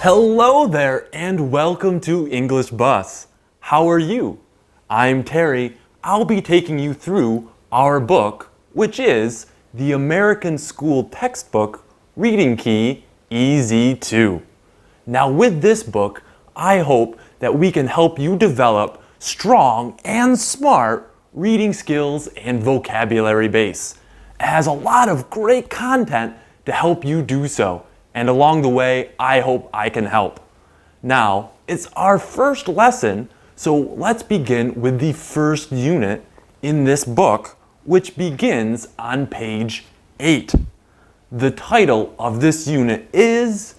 Hello there and welcome to English Bus. How are you? I'm Terry. I'll be taking you through our book, which is the American School Textbook Reading Key Easy2. Now with this book, I hope that we can help you develop strong and smart reading skills and vocabulary base. It has a lot of great content to help you do so. And along the way, I hope I can help. Now, it's our first lesson, so let's begin with the first unit in this book, which begins on page 8. The title of this unit is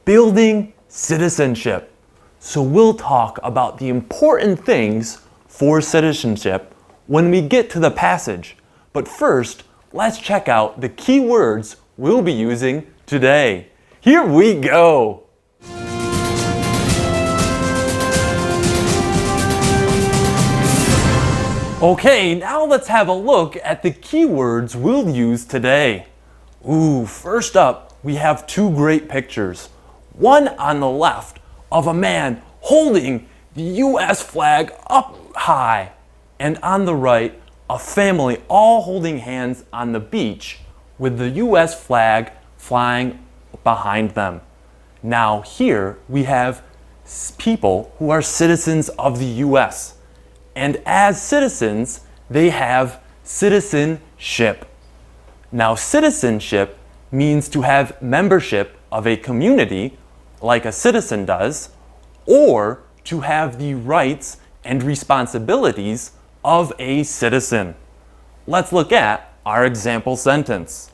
Building Citizenship. So we'll talk about the important things for citizenship when we get to the passage. But first, let's check out the key words we'll be using today. Here we go! Okay, now let's have a look at the keywords we'll use today. First up, we have two great pictures. One on the left of a man holding the U.S. flag up high, and on the right, a family all holding hands on the beach with the U.S. flag flying behind them. Now here we have people who are citizens of the U.S. and as citizens they have citizenship. Now citizenship means to have membership of a community like a citizen does, or to have the rights and responsibilities of a citizen. Let's look at our example sentence.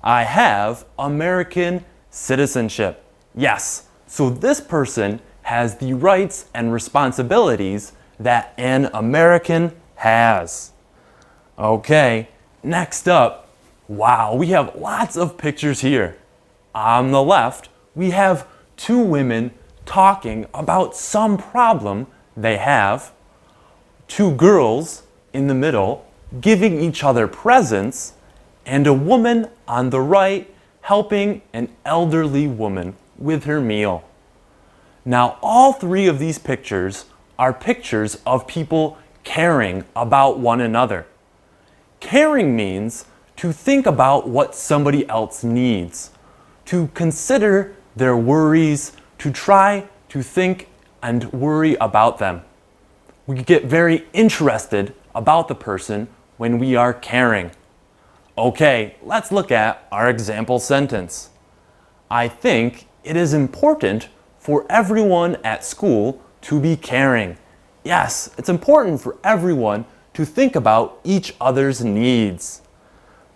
I have American citizenship. Yes, so this person has the rights and responsibilities that an American has. Okay, next up, wow, we have lots of pictures here. On the left, we have two women talking about some problem they have. Two girls in the middle giving each other presents, and a woman on the right helping an elderly woman with her meal. Now, all three of these pictures are pictures of people caring about one another. Caring means to think about what somebody else needs, to consider their worries, to try to think and worry about them. We get very interested about the person when we are caring. Okay, let's look at our example sentence. I think it is important for everyone at school to be caring. Yes, it's important for everyone to think about each other's needs.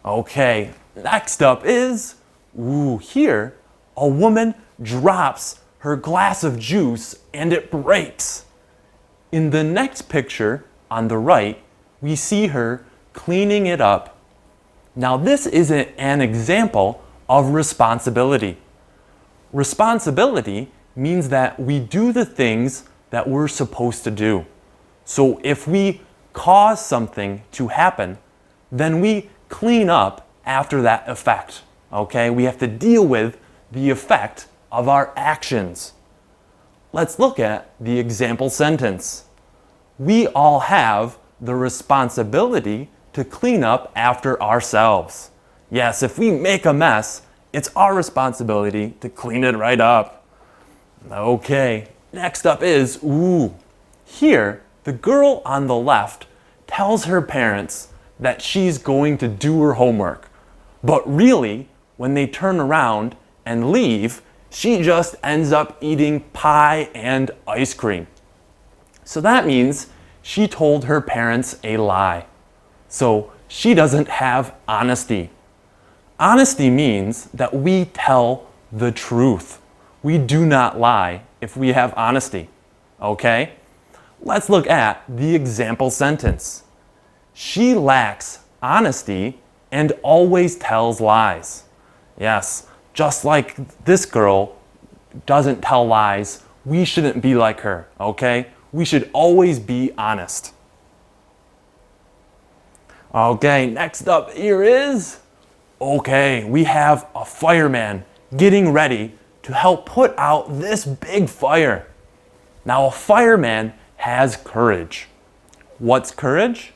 Okay, next up is, here, a woman drops her glass of juice and it breaks. In the next picture on the right, we see her cleaning it up. Now this is an example of responsibility. Responsibility means that we do the things that we're supposed to do. So if we cause something to happen, then we clean up after that effect. Okay, we have to deal with the effect of our actions. Let's look at the example sentence. We all have the responsibility to clean up after ourselves. Yes, if we make a mess, it's our responsibility to clean it right up. Okay, next up is, here, the girl on the left tells her parents that she's going to do her homework. But really, when they turn around and leave, she just ends up eating pie and ice cream. So that means she told her parents a lie. So she doesn't have honesty. Honesty means that we tell the truth. We do not lie if we have honesty. Okay? Let's look at the example sentence. She lacks honesty and always tells lies. Yes, just like this girl doesn't tell lies, we shouldn't be like her, okay? We should always be honest. Okay, next up here is, we have a fireman getting ready to help put out this big fire. Now, a fireman has courage. What's courage?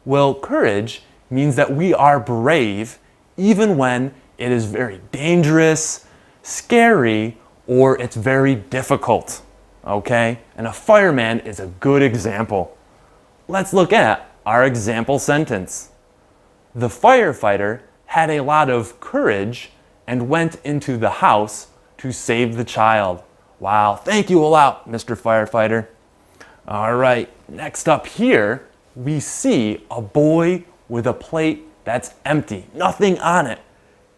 Well, courage means that we are brave even when it is very dangerous, scary, or it's very difficult. Okay? And a fireman is a good example. Let's look at our example sentence. The firefighter had a lot of courage and went into the house to save the child. Wow, thank you a lot, Mr. Firefighter. All right, next up here, we see a boy with a plate that's empty, nothing on it.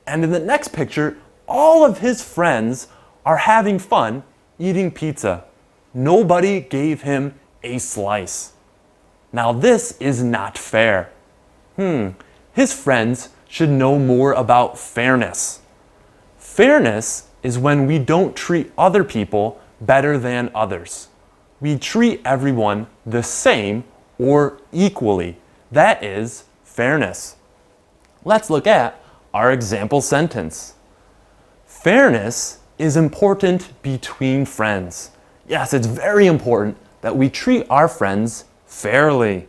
And in the next picture, all of his friends are having fun eating pizza. Nobody gave him a slice. Now this is not fair. His friends should know more about fairness. Fairness is when we don't treat other people better than others. We treat everyone the same or equally. That is fairness. Let's look at our example sentence. Fairness is important between friends. Yes, it's very important that we treat our friends fairly.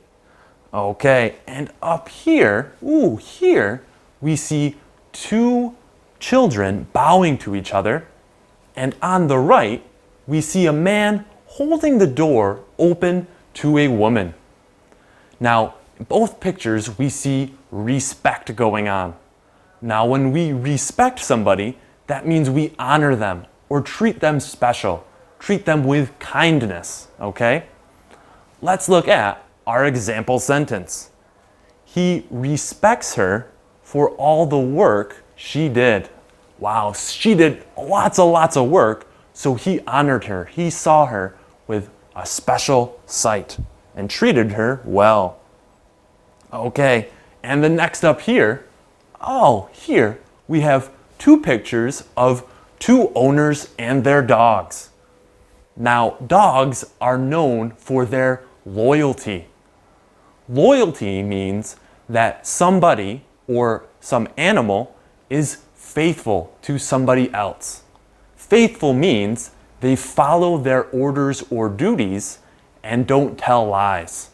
Okay, and up here, here we see two children bowing to each other, and on the right, we see a man holding the door open to a woman. Now, in both pictures, we see respect going on. Now, when we respect somebody, that means we honor them or treat them special, treat them with kindness, okay? Let's look at our example sentence. He respects her for all the work she did. Wow, she did lots of work, so he honored her. He saw her with a special sight and treated her well. Okay, and the next up here, here we have two pictures of two owners and their dogs. Now, dogs are known for their loyalty. Loyalty means that somebody or some animal is faithful to somebody else. Faithful means they follow their orders or duties and don't tell lies.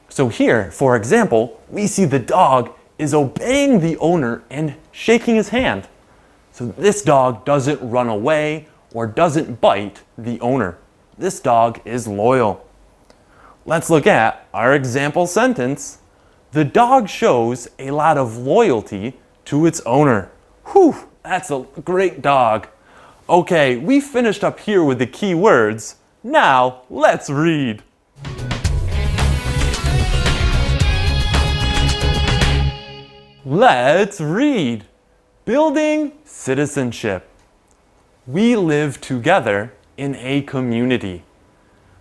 So here, for example, we see the dog is obeying the owner and shaking his hand. So this dog doesn't run away or doesn't bite the owner. This dog is loyal. Let's look at our example sentence. The dog shows a lot of loyalty to its owner. Whew, that's a great dog. Okay, we finished up here with the key words. Now, let's read. Let's read. Building citizenship. We live together in a community.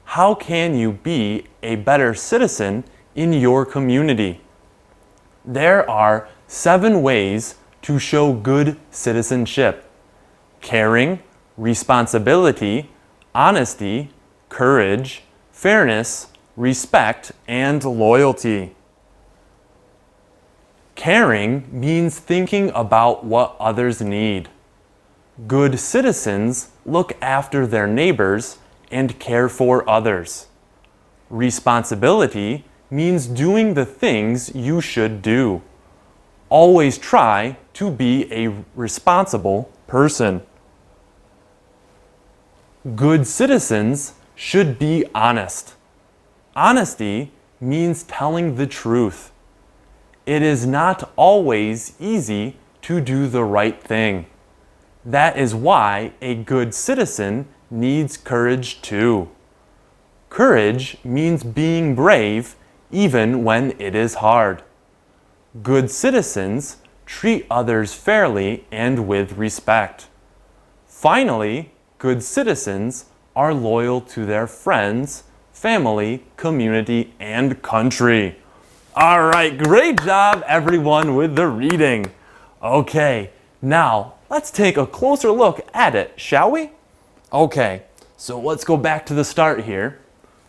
How can you be a better citizen in your community? There are 7 ways to show good citizenship: caring, responsibility, honesty, courage, fairness, respect, and loyalty. Caring means thinking about what others need. Good citizens look after their neighbors and care for others. Responsibility means doing the things you should do. Always try to be a responsible person. Good citizens should be honest. Honesty means telling the truth. It is not always easy to do the right thing. That is why a good citizen needs courage too. Courage means being brave even when it is hard. Good citizens treat others fairly and with respect. Finally, good citizens are loyal to their friends, family, community, and country. All right, great job everyone with the reading. Okay, now let's take a closer look at it, shall we? Okay, so let's go back to the start here.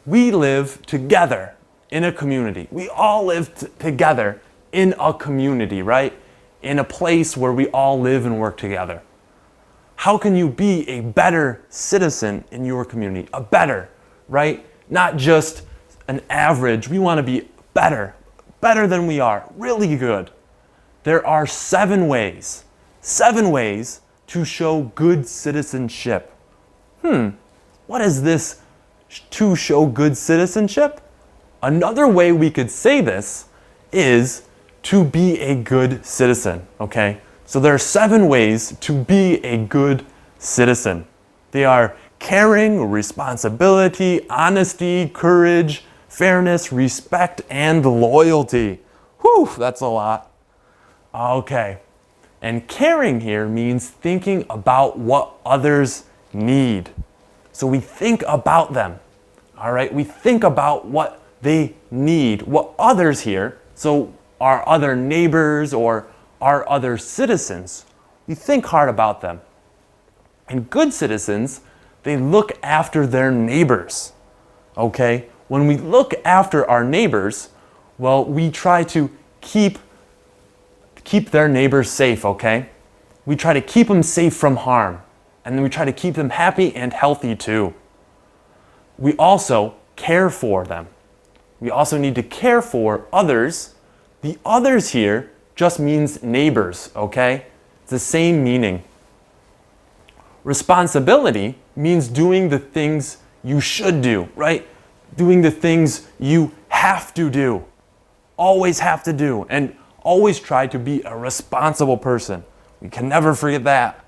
We live together in a community. We all live together in a community, right? In a place where we all live and work together. How can you be a better citizen in your community? A better, right? Not just an average. We want to be better than we are, really good. There are 7 ways to show good citizenship. What is this to show good citizenship? Another way we could say this is to be a good citizen, okay? So there are 7 ways to be a good citizen. They are caring, responsibility, honesty, courage, fairness, respect, and loyalty. Whew, that's a lot. Okay. And caring here means thinking about what others need. So we think about them. All right? We think about what they need, what others here, so our other neighbors or our other citizens, we think hard about them. And good citizens, they look after their neighbors. Okay? When we look after our neighbors, well, we try to keep their neighbors safe, okay? We try to keep them safe from harm. And then we try to keep them happy and healthy too. We also care for them. We also need to care for others. The others here just means neighbors, okay? It's the same meaning. Responsibility means doing the things you should do, right? Doing the things you have to do. Always have to do. And always try to be a responsible person. We can never forget that.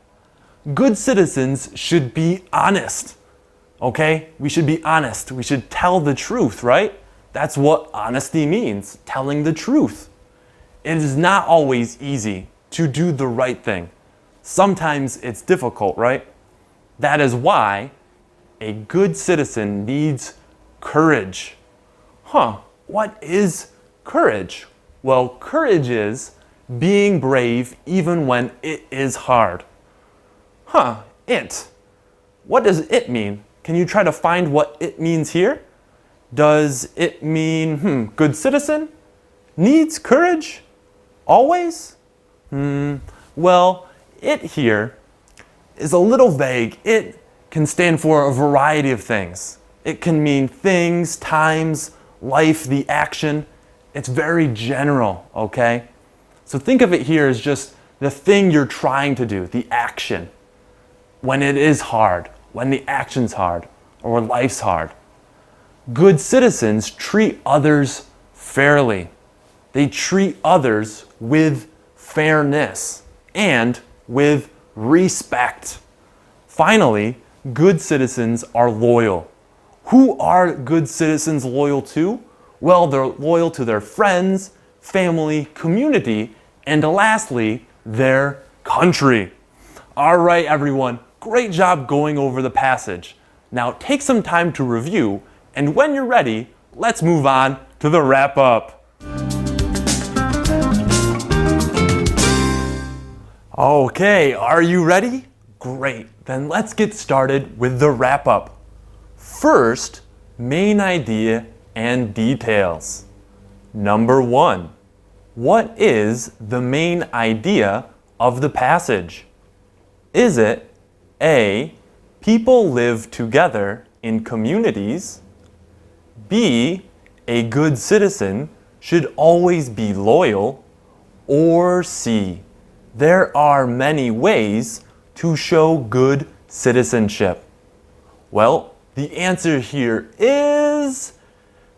Good citizens should be honest. Okay? We should be honest. We should tell the truth, right? That's what honesty means, telling the truth. It is not always easy to do the right thing. Sometimes it's difficult, right? That is why a good citizen needs courage. What is courage? Well, courage is being brave even when it is hard. What does it mean? Can you try to find what it means here? Does it mean, good citizen? Needs courage? Always? Well, it here is a little vague. It can stand for a variety of things. It can mean things, times, life, the action. It's very general, okay? So think of it here as just the thing you're trying to do, the action. When it is hard, when the action's hard, or when life's hard. Good citizens treat others fairly. They treat others with fairness and with respect. Finally, good citizens are loyal. Who are good citizens loyal to? Well, they're loyal to their friends, family, community, and lastly, their country. All right, everyone, great job going over the passage. Now take some time to review, and when you're ready, let's move on to the wrap-up. Okay, are you ready? Great, then let's get started with the wrap-up. First, main idea and details. Number 1, what is the main idea of the passage? Is it A, people live together in communities? B, a good citizen should always be loyal? Or C, there are many ways to show good citizenship? Well, the answer here is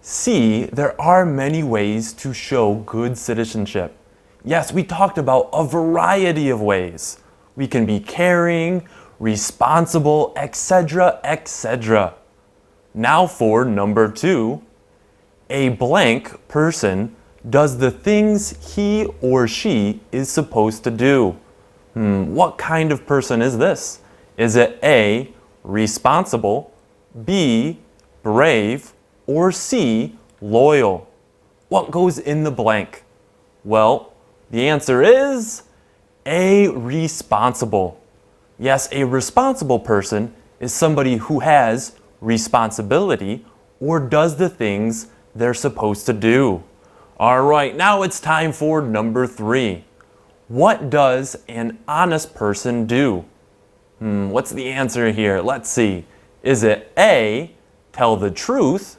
C, there are many ways to show good citizenship. Yes, we talked about a variety of ways. We can be caring, responsible, etc., etc. Now for number 2, a blank person does the things he or she is supposed to do. What kind of person is this? Is it A, responsible, B, brave, or C, loyal? What goes in the blank? Well, the answer is A, responsible. Yes, a responsible person is somebody who has responsibility or does the things they're supposed to do. All right, now it's time for number 3. What does an honest person do? What's the answer here? Let's see. Is it A, tell the truth,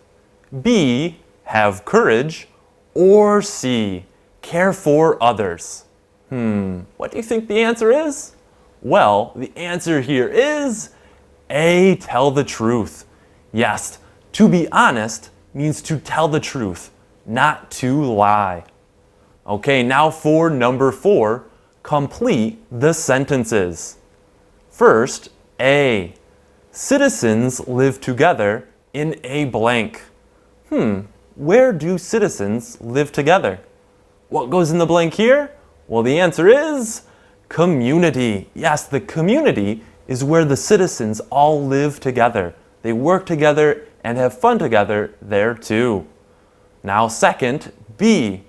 B, have courage, or C, care for others? What do you think the answer is? Well, the answer here is A, tell the truth. Yes, to be honest means to tell the truth, not to lie. Okay, now for number 4, complete the sentences. First, A, citizens live together in a blank. Where do citizens live together? What goes in the blank here? Well, the answer is community. Yes, the community is where the citizens all live together. They work together and have fun together there too. Now, second, B,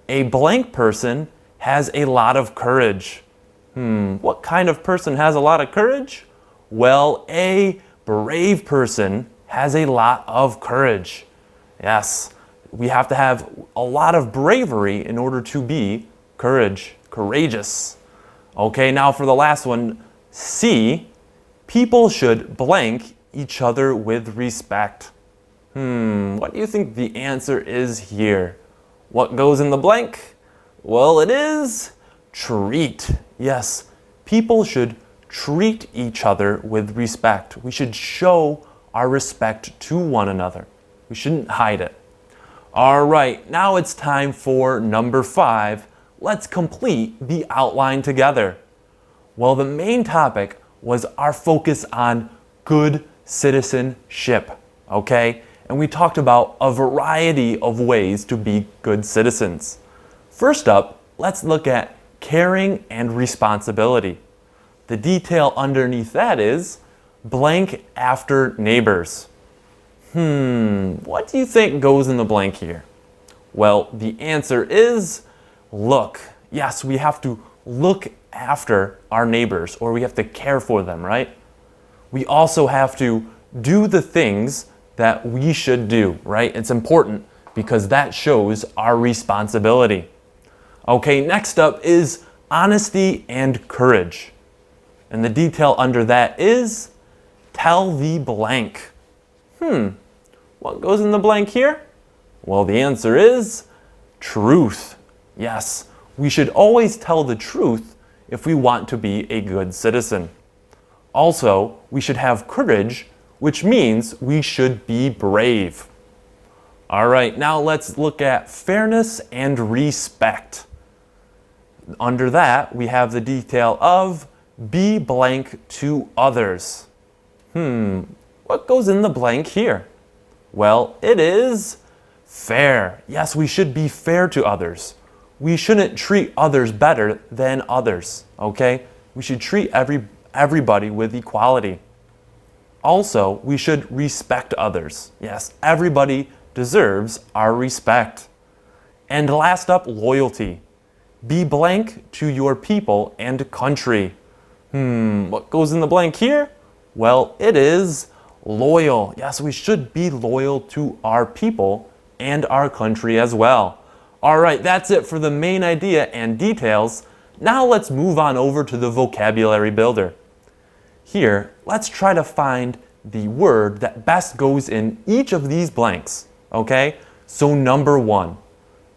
a blank person has a lot of courage. What kind of person has a lot of courage? Well, a brave person has a lot of courage. Yes, we have to have a lot of bravery in order to be courageous. Okay, now for the last one, C, people should blank each other with respect. What do you think the answer is here? What goes in the blank? Well, it is treat. Yes, people should treat each other with respect. We should show our respect to one another. We shouldn't hide it. All right, now it's time for number 5. Let's complete the outline together. Well, the main topic was our focus on good citizenship, okay? And we talked about a variety of ways to be good citizens. First up, let's look at caring and responsibility. The detail underneath that is blank after neighbors. What do you think goes in the blank here? Well, the answer is look. Yes, we have to look after our neighbors, or we have to care for them, right? We also have to do the things that we should do, right? It's important because that shows our responsibility. Okay, next up is honesty and courage. And the detail under that is tell the blank. What goes in the blank here? Well, the answer is truth. Yes, we should always tell the truth if we want to be a good citizen. Also, we should have courage, which means we should be brave. All right, now let's look at fairness and respect. Under that, we have the detail of be blank to others. What goes in the blank here? Well, it is fair. Yes, we should be fair to others. We shouldn't treat others better than others, okay? We should treat everybody with equality. Also, we should respect others. Yes, everybody deserves our respect. And last up, loyalty. Be blank to your people and country. What goes in the blank here? Well, it is loyal. Yes, we should be loyal to our people and our country as well. All right, that's it for the main idea and details. Now let's move on over to the vocabulary builder. Here, let's try to find the word that best goes in each of these blanks, okay? So number 1,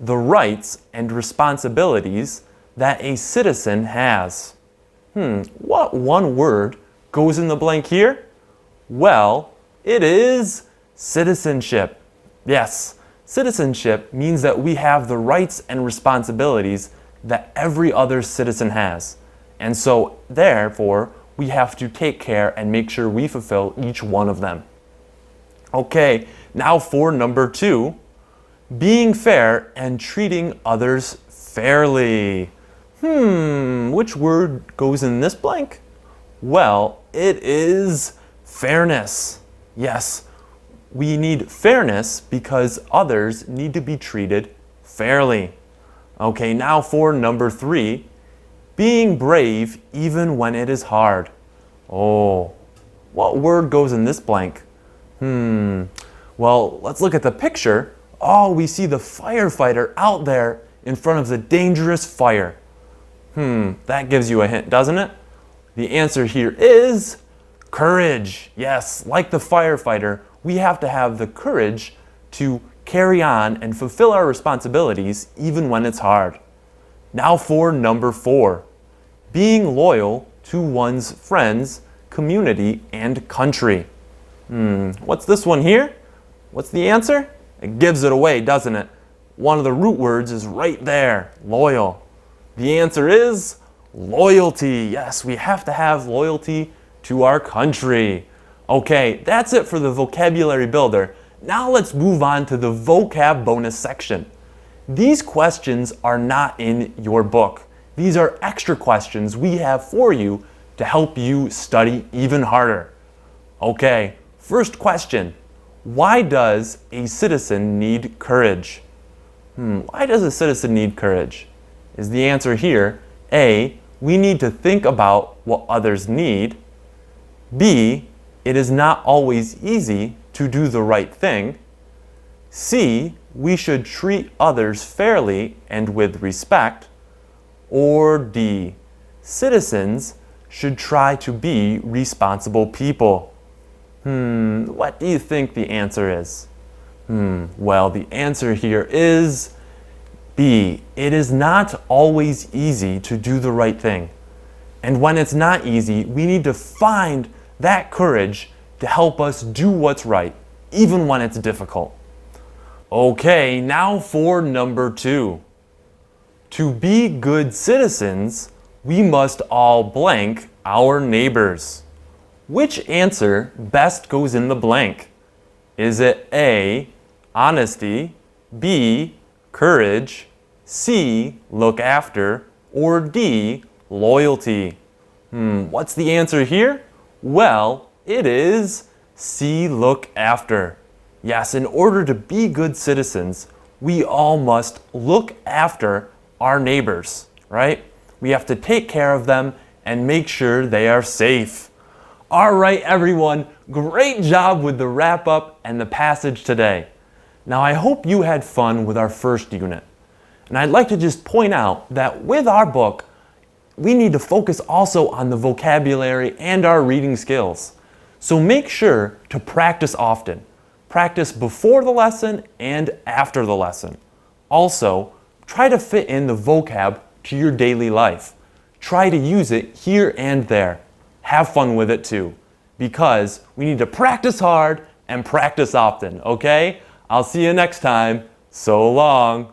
the rights and responsibilities that a citizen has. What one word goes in the blank here? Well, it is citizenship. Yes, citizenship means that we have the rights and responsibilities that every other citizen has. And so, therefore, we have to take care and make sure we fulfill each one of them. Okay, now for number 2, being fair and treating others fairly. Which word goes in this blank? Well, it is fairness. Yes, we need fairness because others need to be treated fairly. Okay, now for number 3, being brave even when it is hard. Oh, what word goes in this blank? Well, let's look at the picture. Oh, we see the firefighter out there in front of the dangerous fire. That gives you a hint, doesn't it? The answer here is courage. Yes, like the firefighter, we have to have the courage to carry on and fulfill our responsibilities even when it's hard. Now for number 4, being loyal to one's friends, community, and country. What's this one here? What's the answer? It gives it away, doesn't it? One of the root words is right there, loyal. The answer is loyalty. Yes, we have to have loyalty to our country. Okay, that's it for the vocabulary builder. Now let's move on to the vocab bonus section. These questions are not in your book. These are extra questions we have for you to help you study even harder. Okay, first question. Why does a citizen need courage? Why does a citizen need courage? Is the answer here A, we need to think about what others need. B, it is not always easy to do the right thing. C, we should treat others fairly and with respect. Or D, citizens should try to be responsible people. What do you think the answer is? Well, the answer here is B. It is not always easy to do the right thing. And when it's not easy, we need to find that courage to help us do what's right, even when it's difficult. Okay, now for number 2. To be good citizens, we must all blank our neighbors. Which answer best goes in the blank? Is it A, honesty, B, courage, C, look after, or D, loyalty? What's the answer here? Well, it is C, look after. Yes, in order to be good citizens, we all must look after our neighbors, right? We have to take care of them and make sure they are safe. All right, everyone, great job with the wrap up and the passage today. Now, I hope you had fun with our first unit. And I'd like to just point out that with our book, we need to focus also on the vocabulary and our reading skills. So make sure to practice often. Practice before the lesson and after the lesson. Also, try to fit in the vocab to your daily life. Try to use it here and there. Have fun with it too, because we need to practice hard and practice often, okay? I'll see you next time. So long.